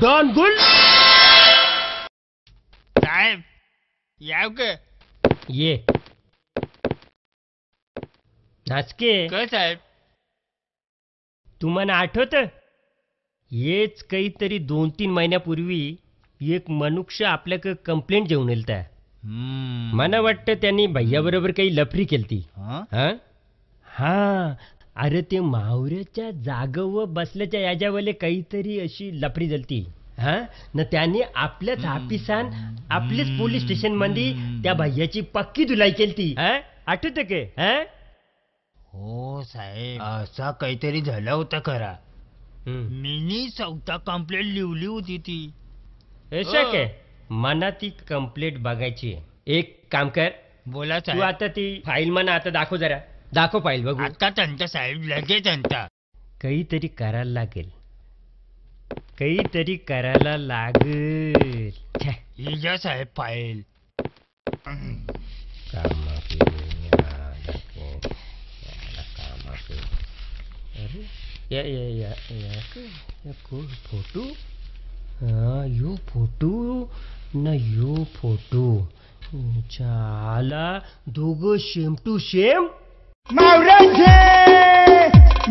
डॉन गुल साहेब याव का ये नाचके. काय साहेब? तुम्हाला आठवत हेच काहीतरी 2-3 महिन्यापूर्वी एक मनुष्य आपल्याकडे कंप्लेंट घेऊन येलता. मला वाटतं त्यांनी भैयाबरोबर काही लफरी केलती. हा अरे ते मावऱ्याच्या जागेवर बसल्याच्या याच्यावाले काहीतरी अशी लफरी झालती. न त्यांनी आपल्याच ऑफिसान आपल्याच पोलीस स्टेशन मध्ये त्या भैयाची पक्की धुलाई केलती. आठवत के? हो साहेब, असा काहीतरी झाला होता खरा. मिनी चौथा कंप्लेंट लिवली होती ती. असं काय? मना ती कंप्लेंट बघायची. एक काम कर, बोला तू साहेब. आता ती फाईल म्हणा आता दाखव जरा. दाखव फाईल बघू. आता त्यांचा साहेब लगेच आणता. काहीतरी करायला लागेल. काहीतरी करायला लागेल. छे. ही ज्या साहेब फाईल. फोटो यो फोटो न यो फोटो चाला दोघं सेम टू सेम. मावराजे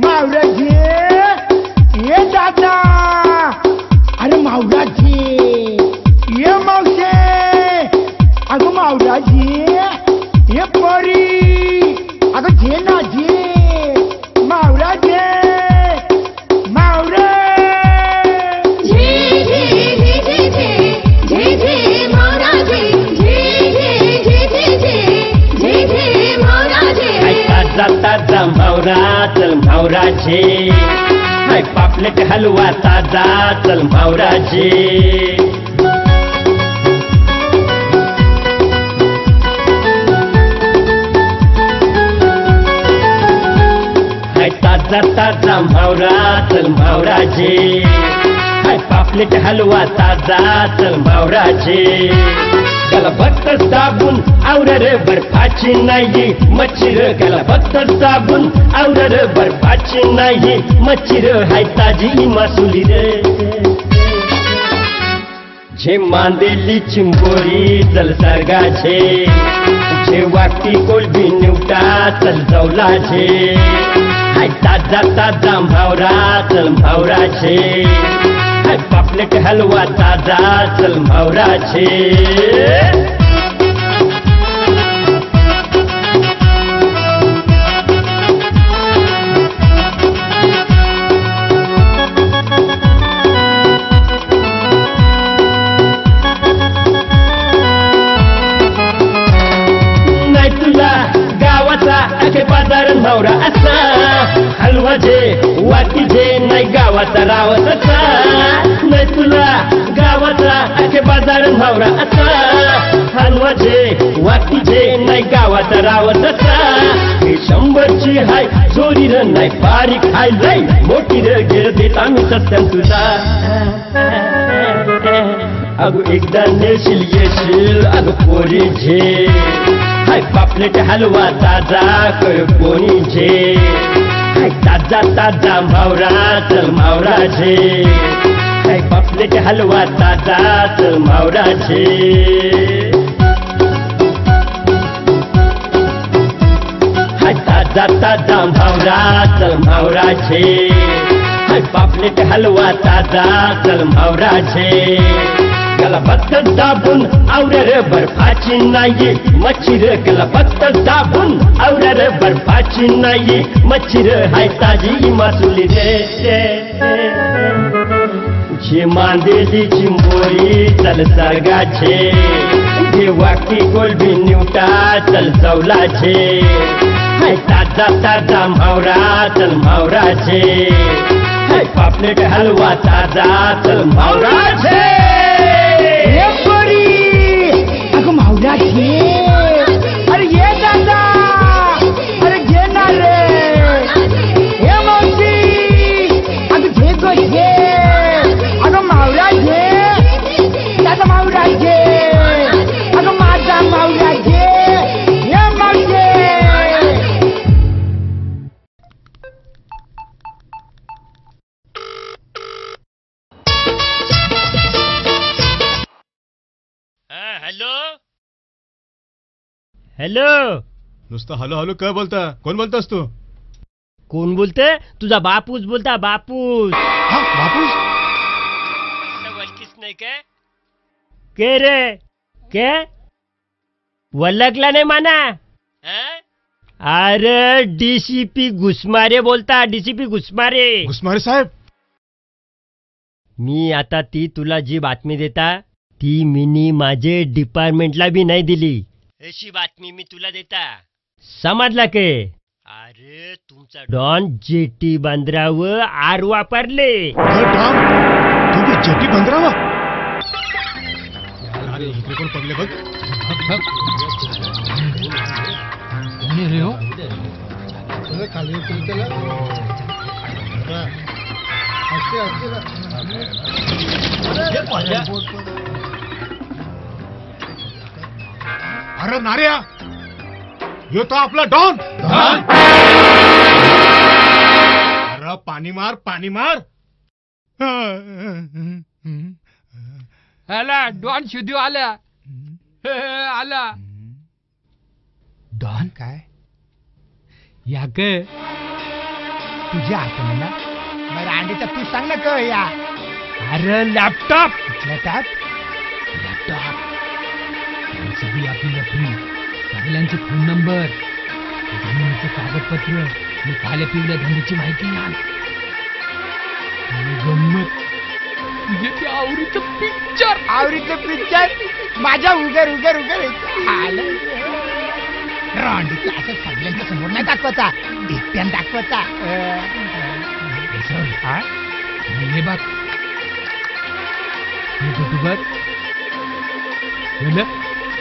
मावराजे ये दादा अरे मावराजे ये मावशे अगं मावराजे ये पोरी अगं जे ना जे मावराजे मावरे ताजा मावरा चल मावराजे. हाय पापलेट हलवा ताजा चल मावराजे. हाय ताजा ताजा मावरा चल मावराजे. हाय पापलेट हलवा ताजा चल मावराजे. त्याला फक्त साबून आवरर बर्फाची नाही मच्छर. त्याला फक्त साबून आवरर बर्फाची नाही मच्छर. हाय ताजी मासुली रे जे मांदेली चिंबोरी चल सरगाचे. जे वाटी कोलबी निवटा चल जवलाचे. हाय ताजा ताजा भावरा चल भावराचे. हाय पापलेट हलवा ताजा चल भावराचे. बाजार नवरा असा हलवा जे वाटी जे नाही गावाचा रावत असा. नाही तुला गावाचा अखे बाजार नवरा असा हलवा जे वाटी जे नाही गावाचा रावत असा. हे 100ची हाय चोरी र नाही बारीक हाय लय मोठी र गिर देत आम्ही सत्यान तुझा. अगो एकदा नेशील येशील अगो पोरी झे. हाय पापलेट हलवा ताजा कर कोणी झे. हाय ताजा ताजा मावरा चल मावराजे. हाय पापलेट हलवा ताजा चल मावराजे. हाय ताजा ताजा मावरा चल मावराजे. हाय पापलेट हलवा ताजा चल मावराजे. त्याला फक्त दाबून आवरर बर्फाची नाही मच्छर. त्याला फक्त दाबून आवरर बर्फाची नाही मच्छर. हाय ताजी मासुली रे जे मांदेली चिंबोरी चल सरगाचे. जे वाकी कोलबी निवटा चल जवलाचे. हाय ताजा ताजा मावरा चल मावराचे. हाय पापलेट हलवा ताजा चल मावराचे. ये पोरी अगं मावराजे अरे ये दादा अरे घे ना रे. हे मावशी अगं घे गो घे अगं मावराजे दादा मावराजे अगं माझा मावराजे. ये मावशे हॅलो हॅलो. नुसतं हॅलो हॅलो काय बोलता? कोण बोलतोस तू? कोण बोलतोय? तुझा बापूस बोलता. बापूस. बापूस वलकीच नाही काय? के रे के वल्लकला नाही माना. अरे डीसीपी घुसमारे बोलता. डीसीपी घुसमारे. घुसमारे साहेब. मी आता ती तुला जी बातमी देता ती मिनी माझे डिपार्टमेंटला बी नाही दिली. अशी बातमी मी तुला देता. समजला के? अरे तुमचा डॉन जेटी बंदरावर आर वापरले. तू जेटी बंदरावर अरे इकडे कोण पडले बघ. कोणी रे हो? खाली उतरते अरे नार्या यो तो आपला डॉन. अरे पाणी मार पाणी मार. ह्याला डॉन शुद्धी आल्या. आला डॉन काय या तुझ्या हाताने ना मग रांडीचा तू सांग ना क या. अरे लॅपटॉप लॅपटॉप सगळी आपली लफडी, सगळ्यांचे फोन नंबर, जमिनीचं कागदपत्र आणि काल्या पिवळ्या धंद्याची माहिती आण. गंमत तुझे ते आवडीचं पिक्चर. आवडीचं पिक्चर माझ्या उगर उगर उगर रांडीचं असं सगळ्यांच्या समोर नाही दाखवायचा, एकट्यानं दाखवायचा. हे बघ हे तू बघ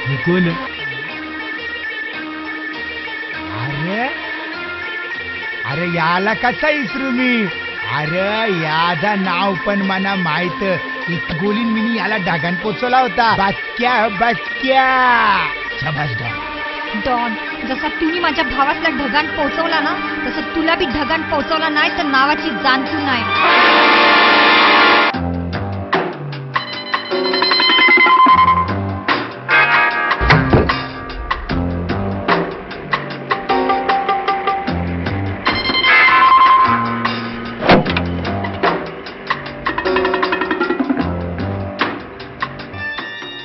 हे कोण? अरे अरे याला कसा इसरू मी. अरे याचा नाव पण मला माहित. एक गोलीन मिनी याला ढगान पोचवला होता. बक्या बक्या. शाबास डॉन. डॉन, जसा तुम्ही माझ्या भावातला ढगान पोहोचवला ना, तसं तुला बी ढगान पोहोचवला नाही तर नावाची जाणतू नाही.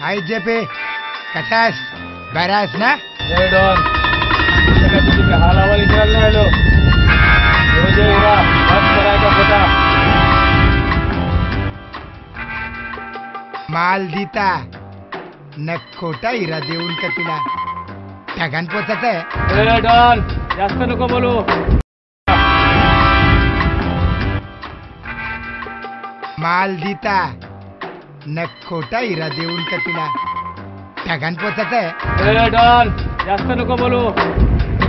हाय जेपे, कसास बरास ना. माल दिता न खोटा हिरा देऊन का तुला ढगान पोचायचं आहे. डॉन जास्त नको बोलू. माल दिता न खोटा हिरा देऊन का तुला ढगान पोचायचं आहे. डॉन जास्त नको बोलू.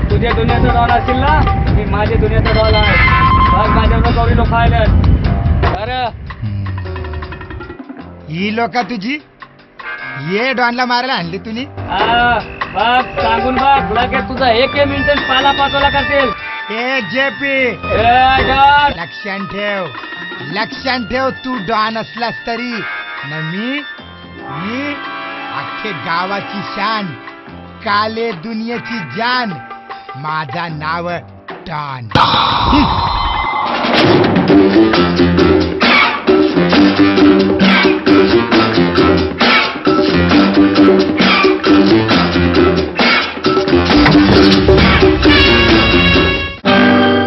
तुझ्या दुनियाचा डॉन असेल ना, मी माझ्या दुनियाचा डॉन आहे. माझ्यावर गौरी लोक आले. अरे ही लोका तुझी ये डॉनला मारायला आणली तुम्ही. बघ सांगून बघ लगेच तुझा एक मिनिट पाला पाचोला करतील. ए जेपी डॉन लक्षात ठेव तू डॉन असलास तरी न मी अख्खे गावाची शान, काले दुनियेची जान, माझा नाव डॉन.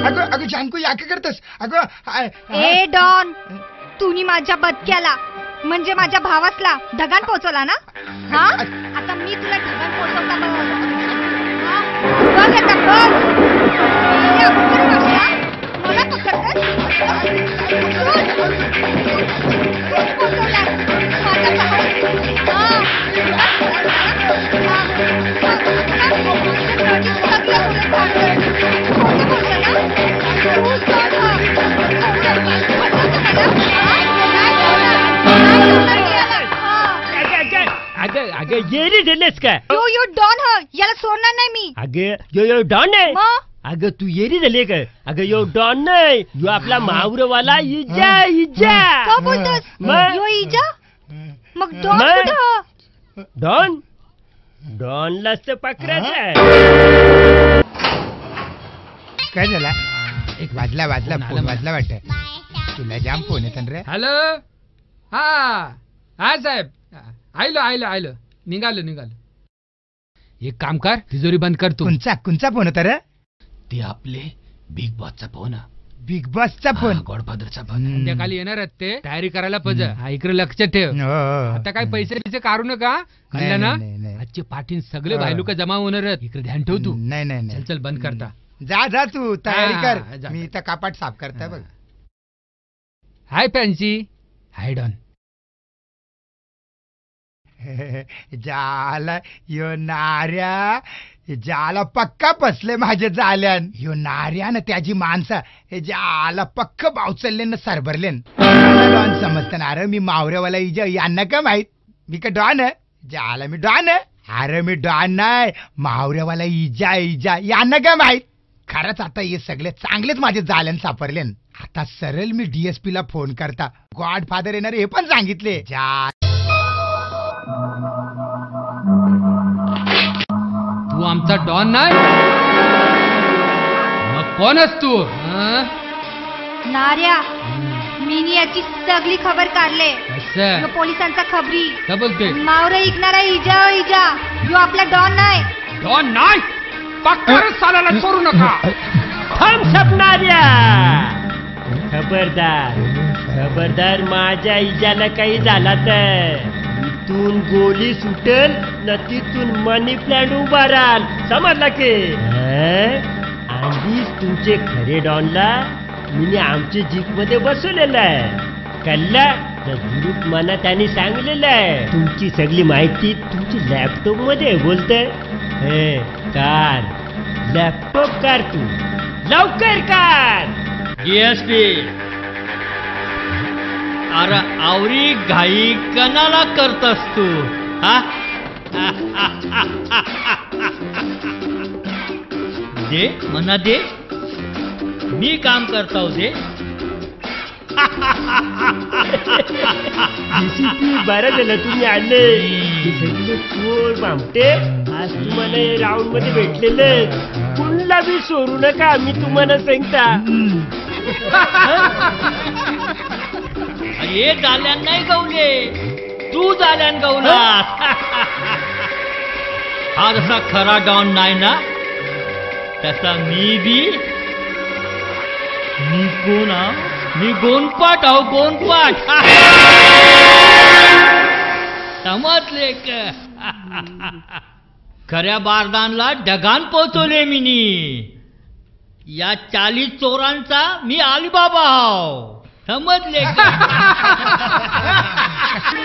अगं जानकू या काय करतस. अगं ए डॉन, तुम्ही माझ्या बदक्याला म्हणजे माझ्या भावासला ढगान पोहोचवला ना. हा, आता मी तुला ढगान पोहोचवता बघ आता बघ. ए, अगोदर बसला, मला पकडतस. पोहोचवलाय माझ्या अगं येरी दिलेस का? यो डॉन ह, याला सोडणार नाही मी. अगं यो डॉन आहे. अगं तू येरी झाली का? अगं यो डॉन नाही, यो आपला मावरवाला इजा. का बोलतोस? यो इजा मग डॉन कुठं? डॉनलाच तर पकडायचं. काय झाला. एक वाजला फोन वाजला वाटत. तुला जाम फोन येतात रे. हॅलो. हा साहेब आयलो निघालो. एक काम कर, तिजोरी बंद कर तू. कुंचा फोन होता रे. ते आपले बिग बॉसचा फोन. बिग बॉसचा फोन. गॉडफादरचा फोन. संध्याकाळी येणार आहेत ते. तयारी करायला पाहिजे. इकडे लक्ष ठेव. आता काय पैसे काढू नका. कळलं ना. आजचे पाठीन सगळे भाईलोक जमा होणार आहेत. इकडे ध्यान ठेव तू. नाही चल बंद करता. जा तू तयारी कर. जा. मी इथं कापाट साफ करता बघ. हाय फॅन्सी. हाय डॉन. जाला यो नाऱ्या जाला पक्का बसले माझे जाल्यान यो नाऱ्या न त्याची माणसं हे जाला पक्क बावचलले सरभरलेन डॉन समजतं अरे मी मावऱ्यावाला इजा यांना का माहित मी का डॉन जाला मी डॉन अरे मी डॉन नाही मावऱ्यावाला इजा इजा यांना का माहित खरंच आता हे सगळे चांगलेच माझे जाल्यान सापरलेन आता सरळ मी DSP ला फोन करता गॉड फादर येणार हे पण सांगितले तू आमचा डॉन नाही मग कोणच तू हं? नार्या मीनी याची सगळी खबर काढले असं यो पोलिसांचा खबरी काय बोलते मावरे ऐकणारा इजा इजा यो आपला डॉन नाही डॉन नाही पक्काच सालाला सोडू नका थांब सपनाऱ्या खबरदार खबरदार माझ्या इजाला काही झाला तर इथून गोली सुटेल न तिथून मनी प्लॅन्ट उभा राहाल समजला की आधीच तुमचे खरे डॉनला मी आमच्या जीप मध्ये बसवलेलं आहे कल्ला गुरुप मना त्यांनी सांगलेलं आहे तुमची सगळी माहिती तुमची लॅपटॉप मध्ये बोलते कार लॅपटॉप कार तू लवकर कार DSP अरे आवरी घाई कणाला करतस तू हा दे मना दे मी काम करता हूं दे बरं झालं तुम्ही आले सगळे चोर भामटे आज तुम्हाला राऊंड मध्ये भेटलेले कुणला बी सोडू नका मी तुम्हाला सांगता हे जाल्यान नाही गवले तू जाल्यान गवलास हा जसा खरा डॉन नाही ना तसा मी कोण मी गोनपाट आहो गोनपाट समजले का खऱ्या बारदानला ढगान पोचवले मिनी या 40 चोरांचा मी अलीबाबा हाव समजले का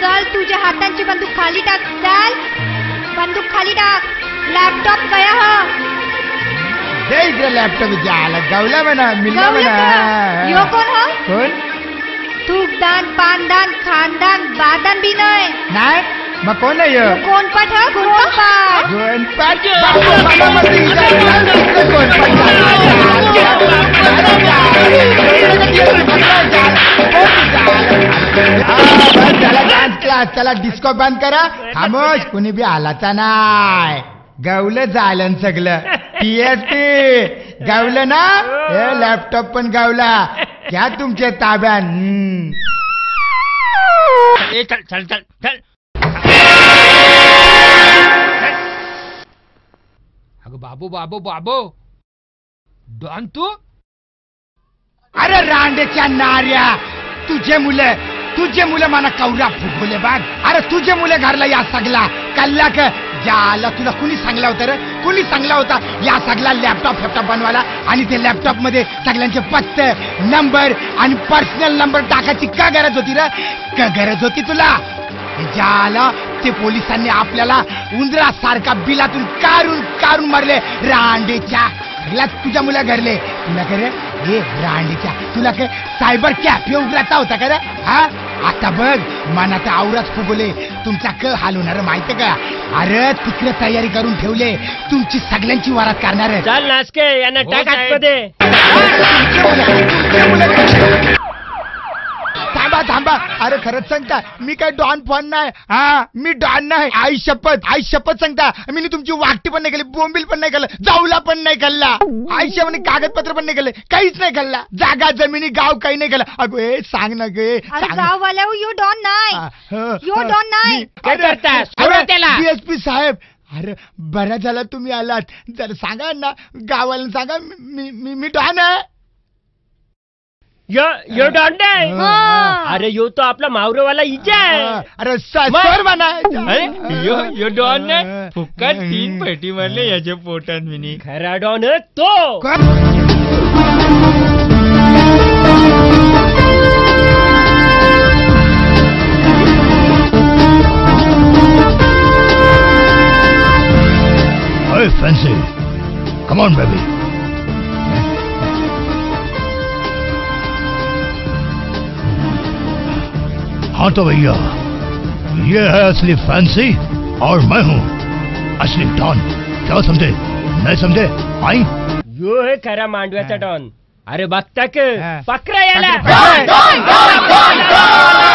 चल तुझ्या हातांची बंदूक खाली टाक चल बंदूक खाली टाक लॅपटॉप गया हो दे इकडे लॅपटॉप जाला गवला म्हणा मिळला म्हणा यो कोण हो कोण तूपदान पानदान खानदान बादान बी नाही नाही मग कोण आहे ह्यो? कोणपाट हो कोणपाट गोनपाट डान्स क्लास चला डिस्को बंद करा खामोश कोणी बी आलाचा नाय गावलं झालं सगळं DSP गावलं ना हे लॅपटॉप पण गावला घ्या तुमच्या ताब्यात चल चल चल चल अगं बाबू बाबू बाबू डॉन तू अरे रांडेच्या नाऱ्या तुझे मुलं मला कौला फुगवले बाग अरे तुझे मुलं घरला या सगळा कल्ला क ज्याला तुला कुणी सांगला होता रे कुणी सांगला होता या सगळा लॅपटॉप बनवायला आणि ते लॅपटॉप मध्ये सगळ्यांचे पत्ते नंबर आणि पर्सनल नंबर टाकायची का गरज होती रे का गरज होती तुला ज्याला ते पोलिसांनी आपल्याला उंदरासारखा बिलातून काढून मारले रांडेच्या तुझ्या मुला घरले तुला करे हे रांडीच्या तुला काय सायबर कॅफे उघडायचा होता का रे हा आता बघ मनात आवराच फुगवले तुमचा क हाल होणार माहितीये का अरे तिकडे तयारी करून ठेवले तुमची सगळ्यांची वरात करणार चल नासके यांना टाक आतमध्ये थांबा अरे खरंच सांगता मी काय डॉन फोन नाही हा मी डॉन नाही आई शपथ सांगता मी तुमची वागटी पण नाही केली बोंबील पण नाही केलं जाऊला पण नाही खाल्ला आयुष्या म्हणे कागदपत्र पण नाही केलं काहीच नाही खाल्ला जागा जमिनी गाव काही नाही केलं अगो हे सांग ना गे गाववाल्या यो डॉन नाही यो डॉन नाही काय करतास त्याला DSP साहेब अरे बरं झालं तुम्ही आलात जर सांगा ना गावाला सांगा मी डॉन आहे यो डॉन नाही अरे यो तो आपला मावरेवाला इजा आहे अरे सर म्हणा यो डॉन नाही फुक्काट 3 पेटी मारले याच्या पोटात मिनी खरा डॉन तो कम ऑन बेबी। हाँ तो भैया, ये है असली फैंसी और मैं हूँ असली डॉन। क्या समझे? नहीं समझे? आई यो है खरा मांडव्याचा डॉन. अरे बघता क हा. पकरा याला. पकड, पकड.